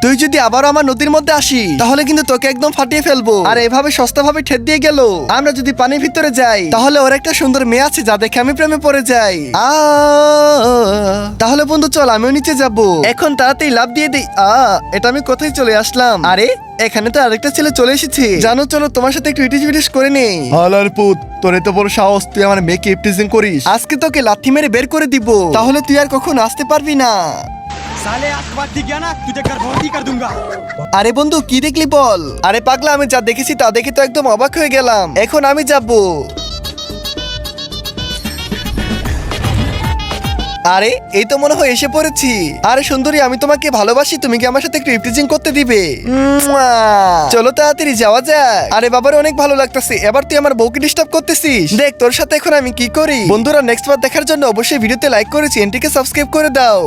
তুই যদি আবারও আমার নদীর মধ্যে আসিস তাহলে কিন্তু তোকে একদম ফাটিয়ে ফেলবো। আর এভাবে সস্তা ভাবে ঠেট দিয়ে গেল। আমরা যদি পানির ভিতরে যাই তাহলে ওর একটা সুন্দর মেয়ে আছে যা দেখে আমি প্রেমে পড়ে যাই। তাহলে বন্ধু চল আমিও নিচে যাব। এখন তাড়াতাড়ি লাফ দিয়ে দিই। এটা আমি কোথায় চলে আসলাম? আরে এখানে তো আরেকটা ছেলে চলে এসেছে। জানো চলো তোমার সাথে একটু ইটিস বিটিস করে নেই। হালার পুত, তোর এত বড় সাহস, তুই আমার মেয়েকে ইপটিজিং করিস? আজকে তোকে লাথি মেরে বের করে দিব, তাহলে তুই আর কখনো আসতে পারবি না। साले आज के बाद दिख गया ना तुझे गर्भवती कर दूंगा। আরে বন্ধু কি দেখলি বল? আরে পাগলা, আমি যা দেখেছি তা দেখে তো একদম অবাক হয়ে গেলাম। এখন আমি যাব। আরে এই তো মনে হয় এসে পড়েছি। আরে সুন্দরী, আমি তোমাকে ভালোবাসি, তুমি কি আমার সাথে একটু ইপটিজিং করতে দিবে? চলো তাড়াতাড়ি যাওয়া যাক। আরে বাবারে অনেক ভালো লাগতেছে। এবার তুই আমার বউকে ডিস্টার্ব করতেছিস। দেখ তোর সাথে এখন আমি কি করি। বন্ধুরা নেক্সট বার দেখার জন্য অবশ্যই ভিডিওতে লাইক করে চ্যানেলটিকে সাবস্ক্রাইব করে দাও।